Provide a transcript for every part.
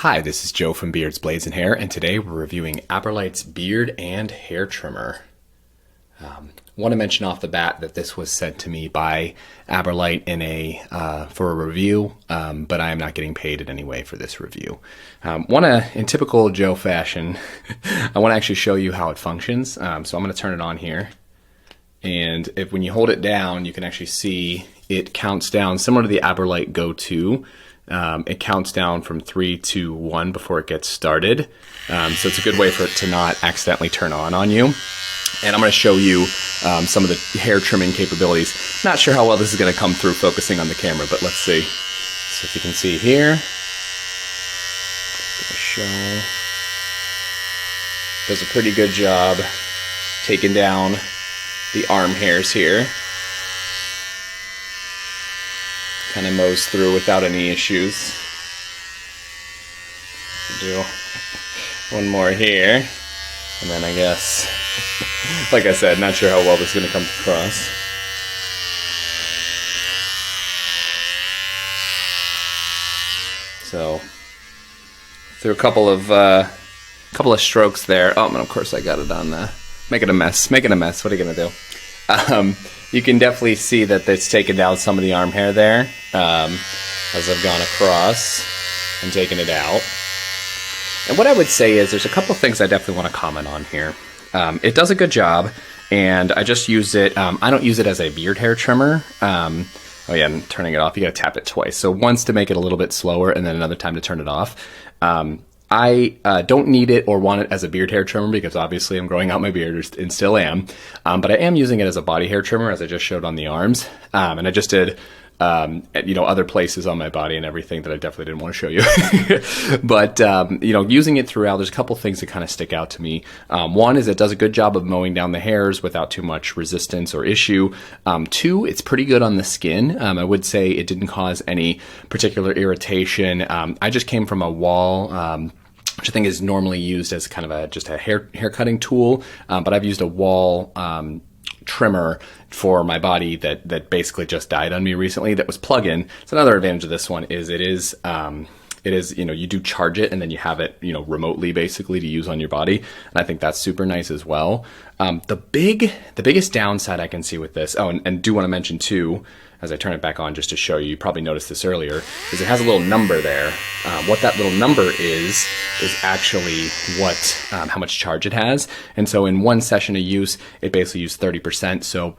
Hi, this is Joe from Beards, Blades, and Hair, and today we're reviewing Aberlite's Beard and Hair Trimmer. Want to mention off the bat that this was sent to me by Aberlite for a review, but I am not getting paid in any way for this review. In typical Joe fashion, I want to actually show you how it functions. So I'm going to turn it on here, and when you hold it down, you can actually see it counts down, similar to the Aberlite Go 2. It counts down from 3 to 1 before it gets started. So it's a good way for it to not accidentally turn on you. And I'm going to show you some of the hair trimming capabilities. Not sure how well this is going to come through focusing on the camera, but let's see. So if you can see here, show. Does a pretty good job taking down the arm hairs here. Kind of mows through without any issues. Do one more here, and then I guess, like I said, not sure how well this is going to come across. So through a couple of strokes there. Oh, and of course I got it on making a mess. What are you gonna do? You can definitely see that it's taken down some of the arm hair there as I've gone across and taken it out. And what I would say is there's a couple things I definitely want to comment on here. It does a good job, and I just use it. I don't use it as a beard hair trimmer. Oh yeah, and turning it off, you gotta tap it twice. So once to make it a little bit slower, and then another time to turn it off. I don't need it or want it as a beard hair trimmer because obviously I'm growing out my beard and still am. But I am using it as a body hair trimmer, as I just showed on the arms. And I just did, other places on my body and everything that I definitely didn't want to show you. But, using it throughout, there's a couple things that kind of stick out to me. One is it does a good job of mowing down the hairs without too much resistance or issue. Two, it's pretty good on the skin. I would say it didn't cause any particular irritation. I just came from a wall, which I think is normally used as kind of just a hair cutting tool, but I've used a wall trimmer for my body that basically just died on me recently. That was plug-in. So another advantage of this one is it is you do charge it and then you have it remotely basically to use on your body, and I think that's super nice as well. The biggest downside I can see with this, and do want to mention too, as I turn it back on just to show you, you probably noticed this earlier, is it has a little number there. What that little number is actually how much charge it has. And so in one session of use, it basically used 30%. So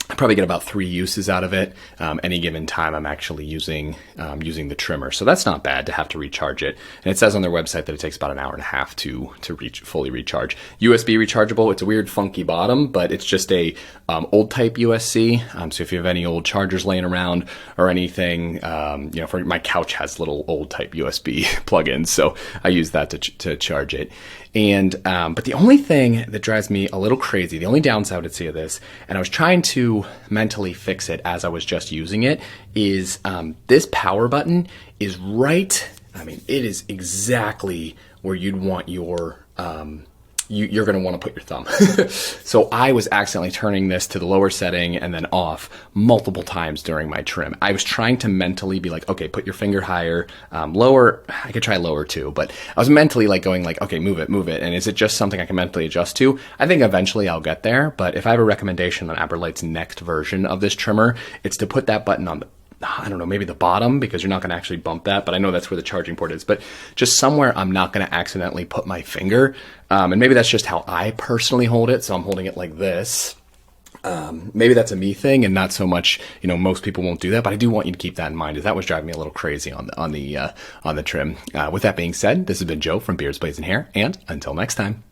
I probably get about 3 uses out of it. Any given time I'm actually using the trimmer. So that's not bad to have to recharge it. And it says on their website that it takes about an hour and a half to fully recharge. USB rechargeable, it's a weird funky bottom, but it's just a old type USB. So if you have any old chargers laying around or anything, for my couch has little old type USB plugins. So I use that to charge it. And but the only thing that drives me a little crazy, the only downside I would say of this, and I was trying to mentally fix it as I was just using it, is this power button is right. I mean, it is exactly where you'd want your you're going to want to put your thumb. So I was accidentally turning this to the lower setting and then off multiple times during my trim. I was trying to mentally be like, okay, put your finger higher, lower. I could try lower too, but I was mentally going okay, move it. And is it just something I can mentally adjust to? I think eventually I'll get there, but if I have a recommendation on Aberlite's next version of this trimmer, it's to put that button on maybe the bottom, because you're not going to actually bump that, but I know that's where the charging port is, but just somewhere I'm not going to accidentally put my finger. And maybe that's just how I personally hold it. So I'm holding it like this. Maybe that's a me thing and not so much, most people won't do that, but I do want you to keep that in mind, as that was driving me a little crazy on the trim. With that being said, this has been Joe from Beards, Blades, and Hair, and until next time.